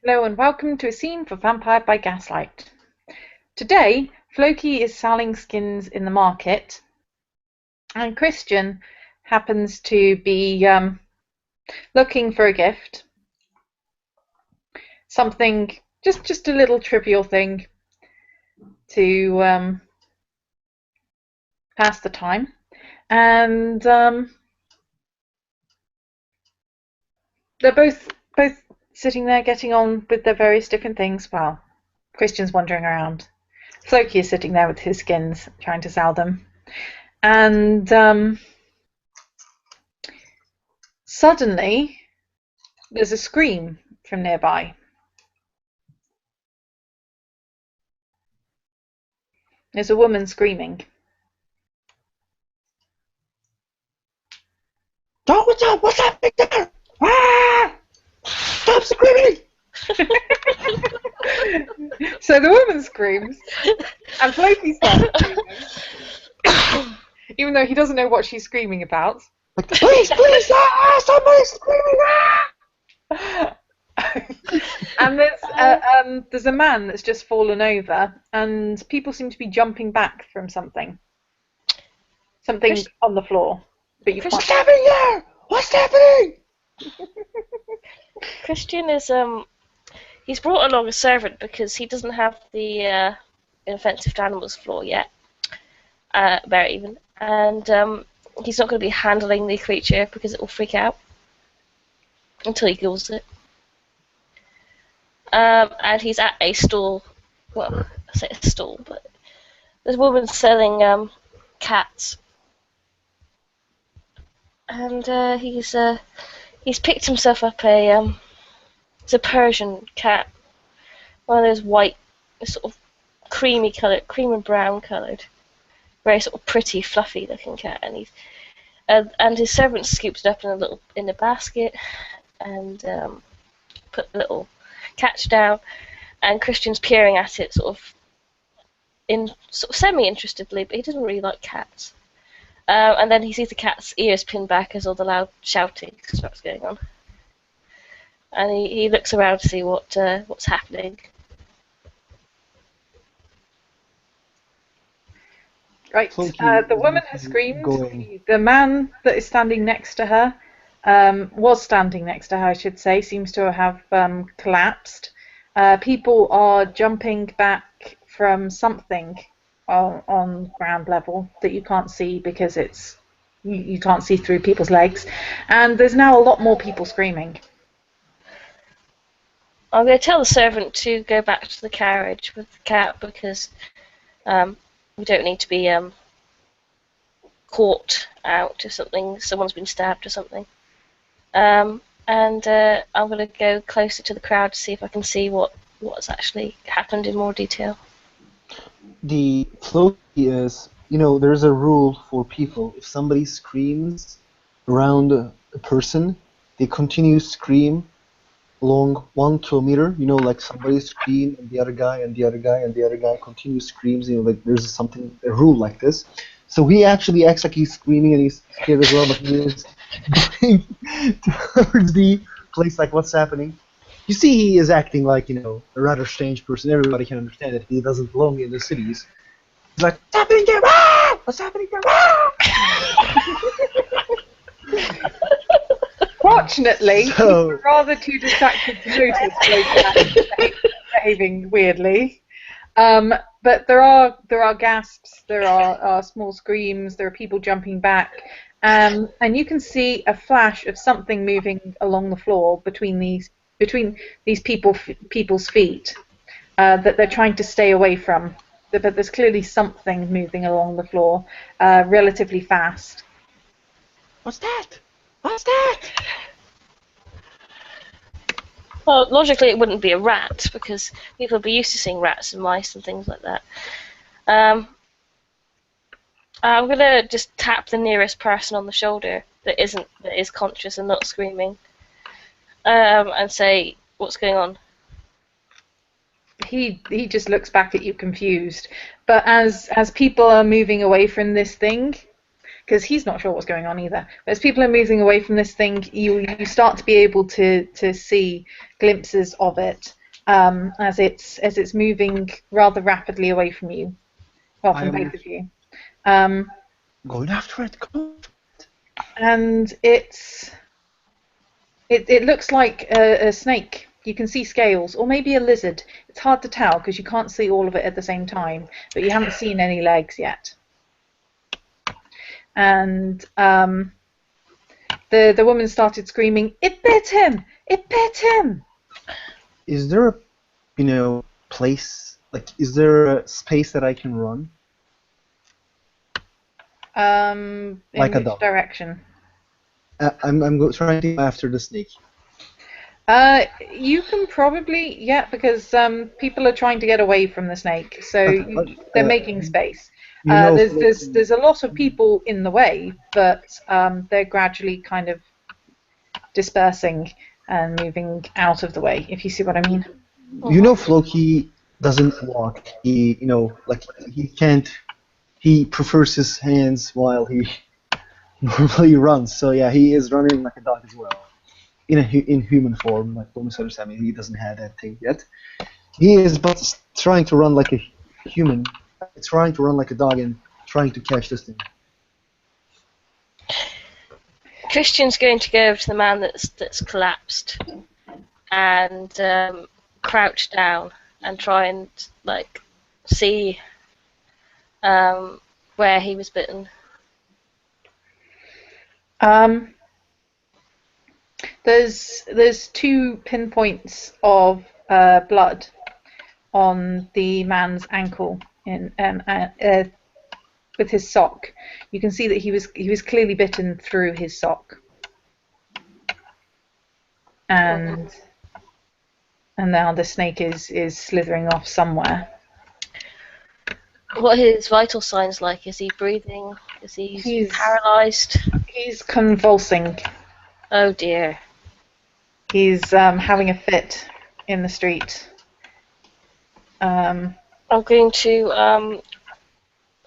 Hello and welcome to a scene for Vampire by Gaslight. Today, Floki is selling skins in the market, and Christian happens to be looking for a gift. Something, just a little trivial thing to pass the time. And they're both sitting there getting on with their various different things. Well, Christian's wandering around. Floki is sitting there with his skins, trying to sell them. And suddenly, there's a scream from nearby. There's a woman screaming. Oh, what's up? What's happening there? Ah! Stop screaming! So the woman screams, and Floki starts screaming, even though he doesn't know what she's screaming about. Like, please, somebody's screaming! Ah! And there's a man that's just fallen over, and people seem to be jumping back from something on the floor. But you can't. What's happening there? What's happening? Christian is he's brought along a servant because he doesn't have the inoffensive to animals floor yet, very even, and he's not going to be handling the creature because it will freak out until he kills it. And he's at a stall. Well, I say a stall, but there's a woman selling cats, and he's picked himself up it's a Persian cat, one of those white, sort of cream and brown coloured, very sort of pretty, fluffy looking cat, and his servant scoops it up in a basket and put the little catch down, and Christian's peering at it sort of semi-interestedly, but he doesn't really like cats. And then he sees the cat's ears pinned back as all the loud shouting starts going on. And he looks around to see what's happening. Right, the woman has screamed. The man that is standing next to her, was standing next to her, I should say, seems to have collapsed. People are jumping back from something on ground level that you can't see because you can't see through people's legs, and there's now a lot more people screaming. I'm going to tell the servant to go back to the carriage with the cat because we don't need to be caught out if someone's been stabbed or something. And I'm going to go closer to the crowd to see if I can see what's actually happened in more detail. The flow is, there's a rule for people. If somebody screams around a person, they continue to scream along 1 kilometer. Like somebody scream and the other guy and the other guy and the other guy continue screams. Like there's a rule like this. So he actually acts like he's screaming and he's scared as well, but he is going towards the place like what's happening. You see, he is acting like, a rather strange person. Everybody can understand that he doesn't belong in the cities. He's like, what's happening there? Ah! What's happening there? Ah! Fortunately, people are rather too distracted to notice those behaving weirdly. But there are gasps, there are small screams, there are people jumping back, and you can see a flash of something moving along the floor between these people's feet that they're trying to stay away from. But there's clearly something moving along the floor relatively fast. What's that? What's that? Well, logically it wouldn't be a rat because people would be used to seeing rats and mice and things like that. I'm going to just tap the nearest person on the shoulder that is conscious and not screaming, and say, what's going on? He just looks back at you confused. But as people are moving away from this thing, because he's not sure what's going on either. But as people are moving away from this thing, you start to be able to see glimpses of it as it's moving rather rapidly away from you, well, from both of you. Going after it. And it looks like a snake. You can see scales, or maybe a lizard. It's hard to tell because you can't see all of it at the same time, but you haven't seen any legs yet. And the woman started screaming, "It bit him! It bit him!" Is there a, place, like, is there a space that I can run? In like which direction? I'm trying to go after the snake. You can probably, because people are trying to get away from the snake, so they're making space. There's a lot of people in the way, but they're gradually kind of dispersing and moving out of the way, if you see what I mean. Floki doesn't walk. He, he can't. He prefers his hands while he normally runs. So yeah, he is running like a dog as well. In human form, like, don't misunderstand me, he doesn't have that thing yet. He is but trying to run like a human, trying to run like a dog and trying to catch this thing. Christian's going to go over to the man that's collapsed and crouch down and try and see where he was bitten. There's 2 pinpoints of blood on the man's ankle with his sock. You can see that he was clearly bitten through his sock, and now the snake is slithering off somewhere. What are his vital signs like? Is he breathing? He's paralyzed? He's convulsing. Oh dear. He's having a fit in the street. I'm going to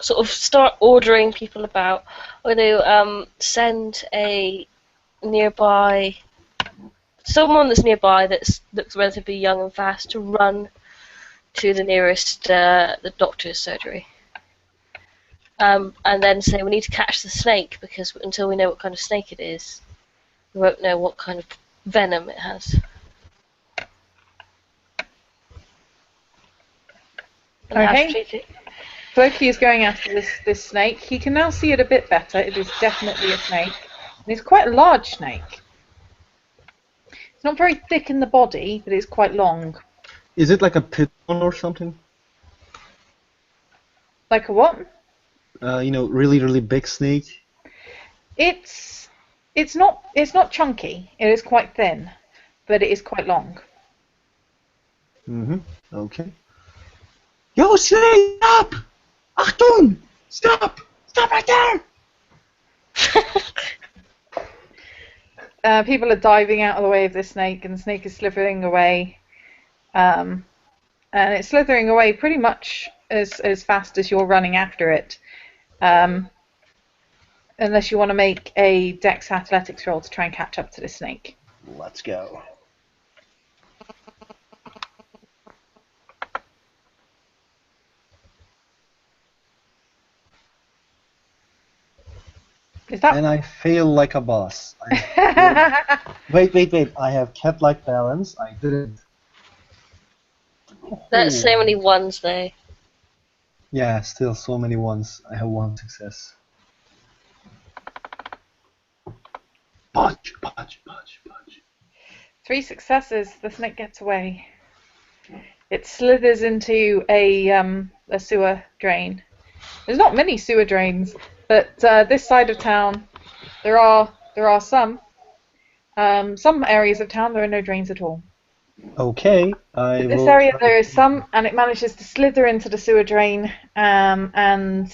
sort of start ordering people about. I'm going to send someone that's nearby that looks relatively young and fast to run to the nearest the doctor's surgery. And then say we need to catch the snake, because until we know what kind of snake it is, we won't know what kind of venom it has. Okay. Floki is going after this snake. He can now see it a bit better. It is definitely a snake. And it's quite a large snake. It's not very thick in the body, but it's quite long. Is it like a python or something? Like a what? Really, really big snake. It's not chunky. It is quite thin, but it is quite long. Okay. Yo, snake, stop! Achtung! Stop! Stop right there! People are diving out of the way of this snake, and the snake is slithering away. And it's slithering away pretty much as fast as you're running after it. Unless you want to make a Dex Athletics roll to try and catch up to the snake. Let's go. And I feel like a boss. Wait. I have kept like balance. I didn't. That's so many ones though. Yeah, still so many ones. I have 1 success. Punch. 3 successes. The snake gets away. It slithers into a sewer drain. There's not many sewer drains, but this side of town there are some. Some areas of town there are no drains at all. Okay, in this area there is some, and it manages to slither into the sewer drain, and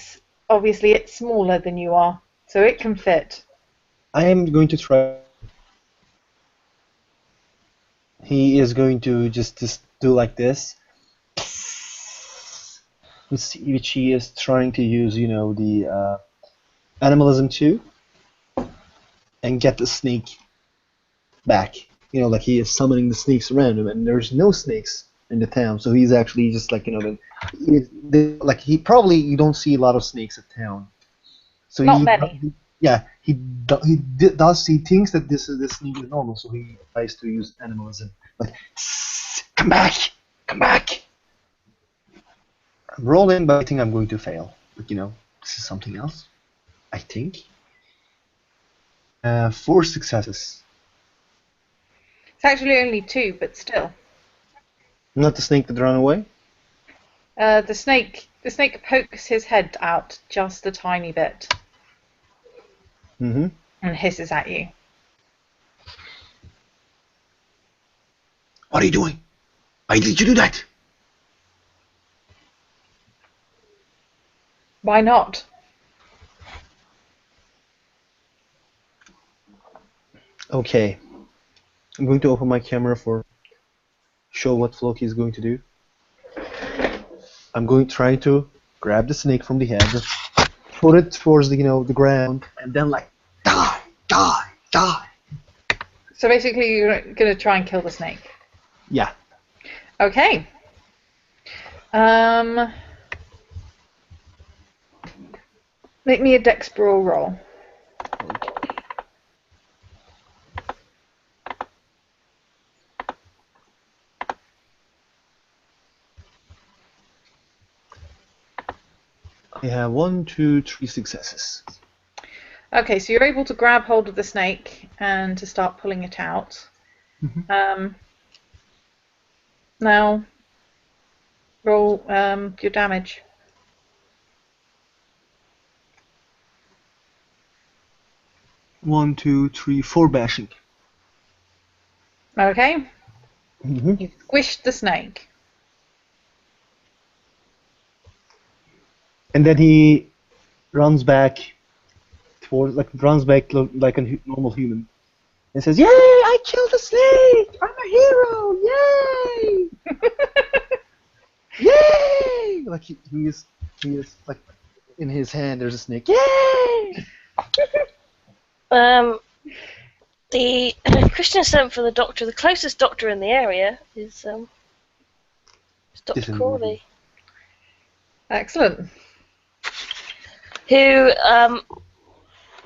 obviously it's smaller than you are, so it can fit. I am going to try. He is going to just do like this, which he is trying to use, the Animalism 2, and get the snake back. You know, like he is summoning the snakes around him, and there's no snakes in the town, so he's actually just like, like he probably, you don't see a lot of snakes at town. So Not many. he thinks that this snake is normal, so he tries to use animalism. Like, come back, come back. I'm rolling, but I think I'm going to fail. But this is something else. I think. 4 successes. It's actually only 2, but still. Not the snake that ran away? The snake pokes his head out just a tiny bit. Mm-hmm. And hisses at you. What are you doing? Why did you do that? Why not? Okay. I'm going to open my camera for show what Floki is going to do. I'm going to try to grab the snake from the head, put it towards the ground, and then like die, die, die. So basically, you're gonna try and kill the snake. Yeah. Okay. Make me a dex brawl roll. I have 1, 2, 3 successes. Okay, so you're able to grab hold of the snake and to start pulling it out. Mm-hmm. Now, roll your damage. One, 2, 3, 4 bashing. Okay. Mm-hmm. You squished the snake. And then he runs back like a normal human, and says, "Yay! I killed a snake! I'm a hero! Yay! Yay!" Like he is like, in his hand there's a snake. Yay! The Christian sent for the doctor. The closest doctor in the area is Dr. Crawley. Excellent. Who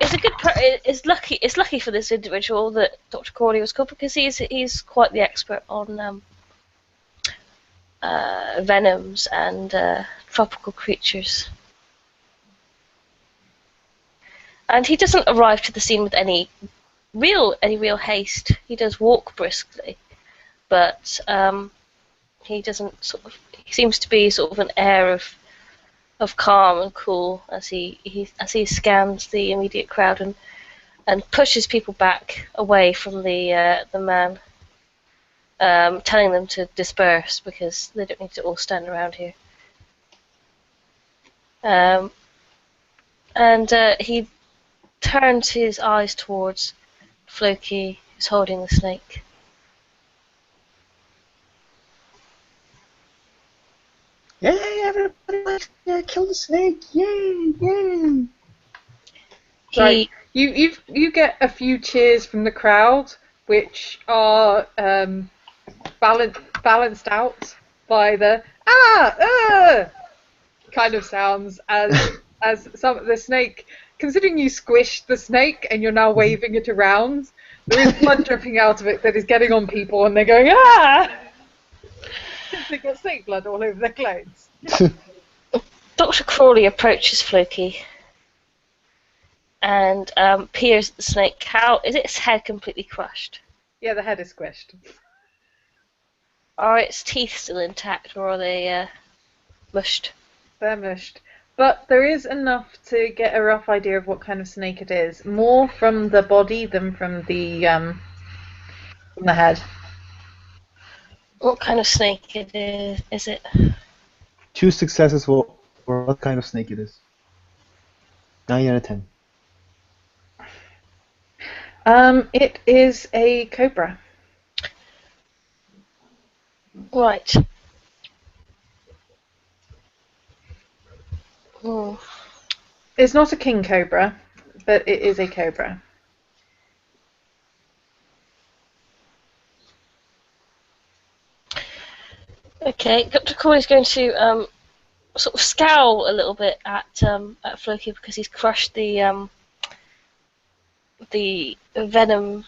is a good is lucky. It's lucky for this individual that Dr. Crawley was called, because he's quite the expert on venoms and tropical creatures. And he doesn't arrive to the scene with any real haste. He does walk briskly, but he doesn't he seems to be sort of an air of calm and cool as he scans the immediate crowd and pushes people back away from the man, telling them to disperse because they don't need to all stand around here. And he turns his eyes towards Floki, who's holding the snake. Yay! Everybody likes to kill the snake! Yay! Yay! Right. You get a few cheers from the crowd, which are balanced out by the kind of sounds as the snake. Considering you squished the snake and you're now waving it around, there is blood dripping out of it that is getting on people, and they're going because they've got snake blood all over their clothes. Dr. Crawley approaches Floki and peers at the snake. How is its head completely crushed? Yeah, the head is squished. Are its teeth still intact, or are they mushed? They're mushed. But there is enough to get a rough idea of what kind of snake it is. More from the body than from the head. What kind of snake it is? Is it? 2 successes for what kind of snake it is. 9 out of 10. It is a cobra. Right. Hmm. It's not a king cobra. but it is a cobra. Okay, Dr. Corley's going to sort of scowl a little bit at Floki because he's crushed the venom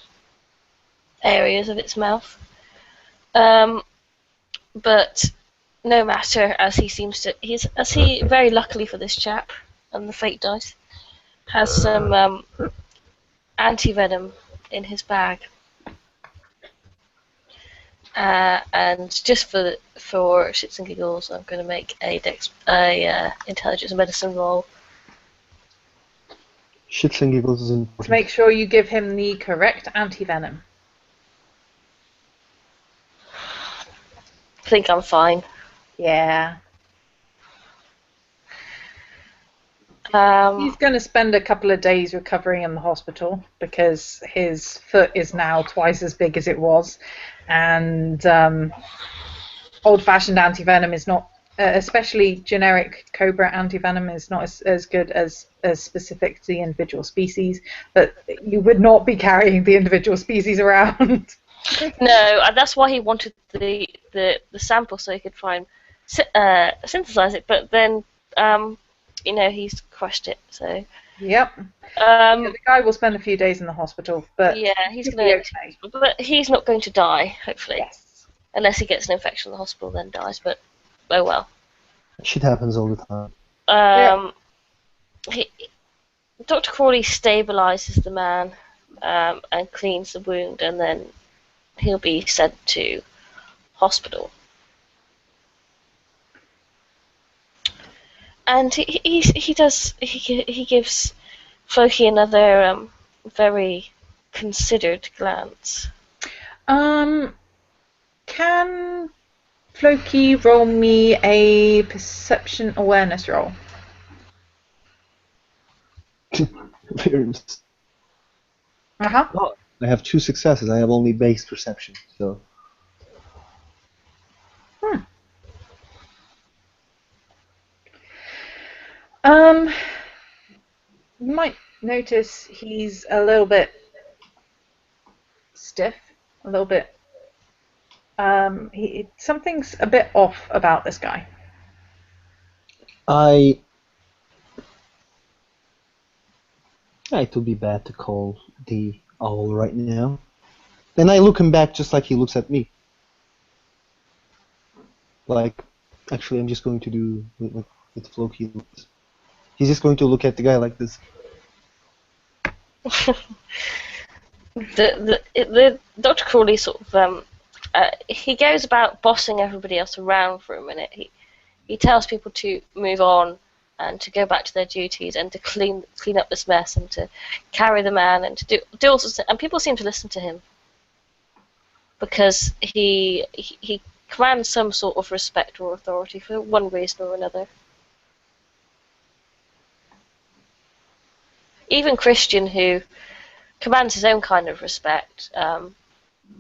areas of its mouth. But no matter, as he very luckily for this chap and the fate dice has some anti-venom in his bag. And just for shits and giggles, I'm going to make a intelligence and medicine roll. Shits and giggles is important. Make sure you give him the correct anti-venom. I think I'm fine. Yeah. He's going to spend a couple of days recovering in the hospital because his foot is now twice as big as it was, and old-fashioned anti-venom is not, especially generic cobra anti-venom, is not as good as specific to the individual species. But you would not be carrying the individual species around. No, and that's why he wanted the sample so he could try and synthesize it. But then, he's crushed it. So. Yep. The guy will spend a few days in the hospital, but yeah, he's going to. Okay. But he's not going to die, hopefully. Yes. Unless he gets an infection in the hospital, then dies. But oh well. Shit happens all the time. Dr. Crawley stabilizes the man and cleans the wound, and then he'll be sent to hospital. And he gives Floki another very considered glance. Can Floki roll me a perception awareness roll? Oh, I have 2 successes. I have only base perception, so. You might notice he's a little bit stiff, a little bit. Something's a bit off about this guy. It would be bad to call the owl right now. And I look him back just like he looks at me. Like, actually, I'm just going to do with Floki. He's just going to look at the guy like this. the Dr. Crawley sort of he goes about bossing everybody else around for a minute. He tells people to move on and to go back to their duties and to clean up this mess and to carry the man and to do all sorts of, and people seem to listen to him because he commands some sort of respect or authority for one reason or another. Even Christian, who commands his own kind of respect,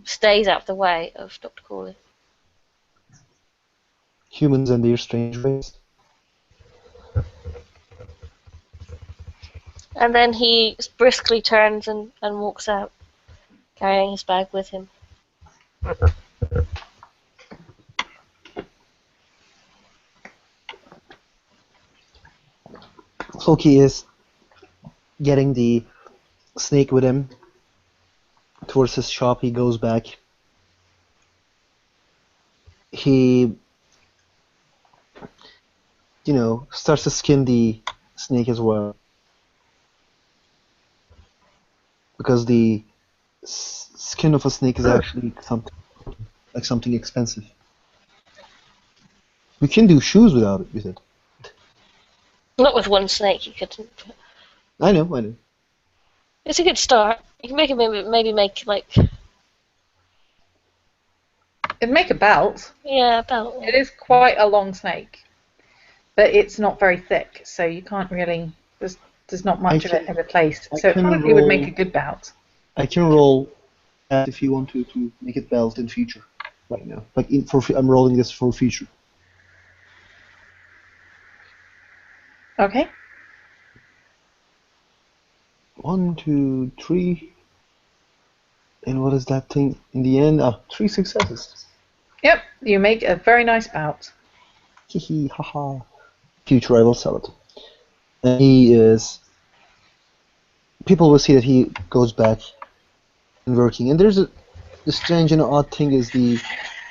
stays out of the way of Dr. Crawley. Humans and their strange ways. And then he briskly turns and walks out, carrying his bag with him. Floki is getting the snake with him towards his shop. He goes back. He, starts to skin the snake as well. Because the skin of a snake is actually something expensive. We can do shoes with it. Not with one snake, you couldn't. I know. It's a good start. You can maybe make like. It'd make a belt. Yeah, a belt. It is quite a long snake, but it's not very thick, so you can't really. There's not much of it ever placed, so it probably would make a good belt. I can roll if you want to make it belt in future, right now. Like I'm rolling this for future. Okay. 1, 2, 3. And what is that thing in the end? 3 successes. Yep, you make a very nice bout. Hee haha. Future I will sell it. And he is. People will see that he goes back and working. And there's the strange and odd thing is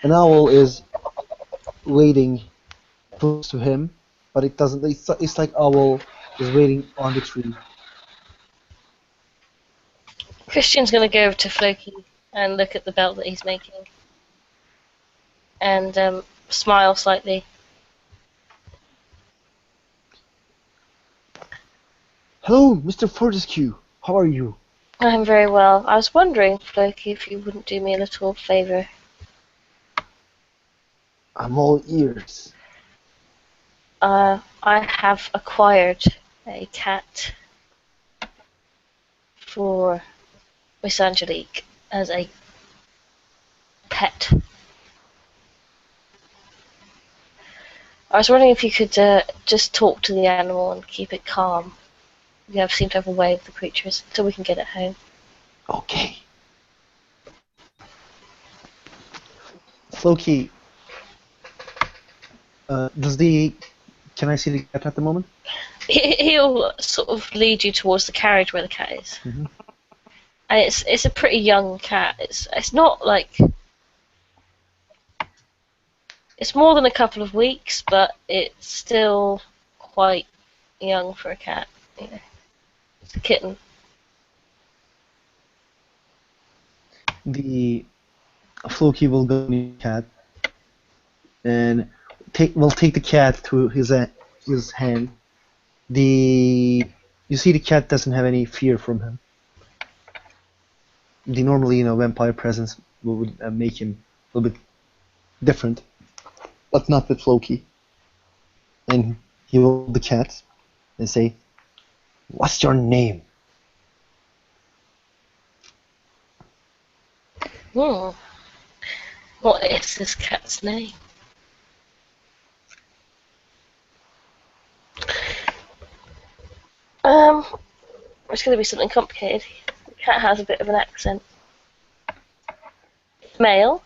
an owl is waiting close to him, but it doesn't. It's like owl is waiting on the tree. Christian's going to go over to Floki and look at the belt that he's making. And smile slightly. Hello, Mr. Fortescue. How are you? I'm very well. I was wondering, Floki, if you wouldn't do me a little favour. I'm all ears. I have acquired a cat for Miss Angelique as a pet. I was wondering if you could just talk to the animal and keep it calm. You seem to have a way with the creatures until we can get it home. Okay. Floki, can I see the cat at the moment? He'll sort of lead you towards the carriage where the cat is. Mm-hmm. And it's a pretty young cat. It's not like... It's more than a couple of weeks, but it's still quite young for a cat. You know. It's a kitten. The Floki will go to the cat and take the cat to his hand. You see the cat doesn't have any fear from him. Normally, vampire presence would make him a little bit different, but not with Floki. And he will hold the cat and say, "What's your name?" What is this cat's name? It's going to be something complicated. The cat has a bit of an accent. Male.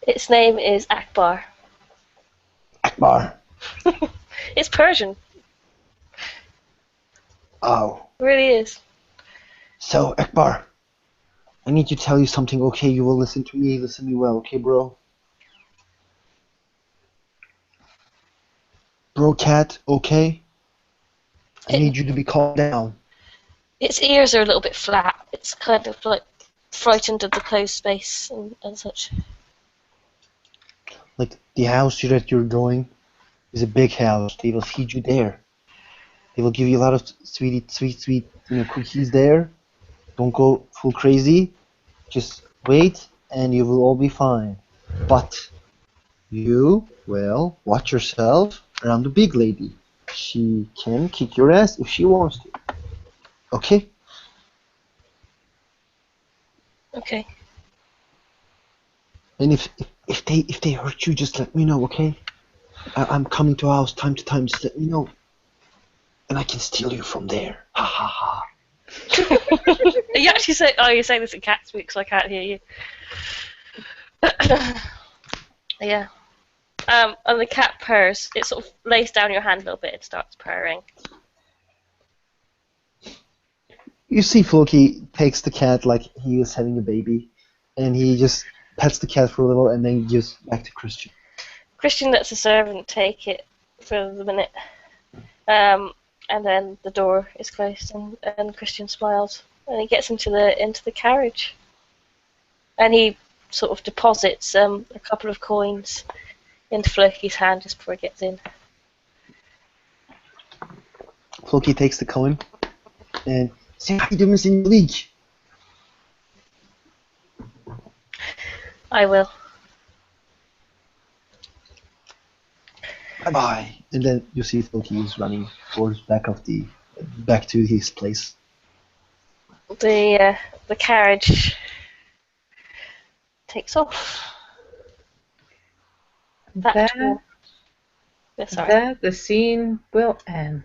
Its name is Akbar. Akbar. It's Persian. Oh. It really is. So, Akbar, I need to tell you something, okay? You will listen to me, listen to me well, okay, bro? Bro cat, okay? I need you to be calmed down. Its ears are a little bit flat. It's kind of like frightened of the closed space and such. Like, the house that you're going is a big house. They will feed you there. They will give you a lot of sweet, cookies there. Don't go full crazy. Just wait, and you will all be fine. But watch yourself around the big lady. She can kick your ass if she wants to. Okay? Okay. And if they hurt you, just let me know, okay? I'm coming to our house time to time. Just let me know, and I can steal you from there. Ha ha ha. You actually say, "Oh, you're saying this in cat speak, so I can't hear you." Yeah. And the cat purrs. It sort of lays down your hand a little bit and starts purring. You see, Floki takes the cat like he was having a baby, and he just pets the cat for a little, and then gives back to Christian. Christian lets the servant take it for the minute, and then the door is closed, and Christian smiles, and he gets into the carriage, and he sort of deposits a couple of coins into Floki's hand just before he gets in. Floki takes the coin and say hi to Miss Angelique. I will. Bye-bye. And then you see Floki is running towards back to his place. The carriage takes off. There, Yeah, sorry. there the scene will end.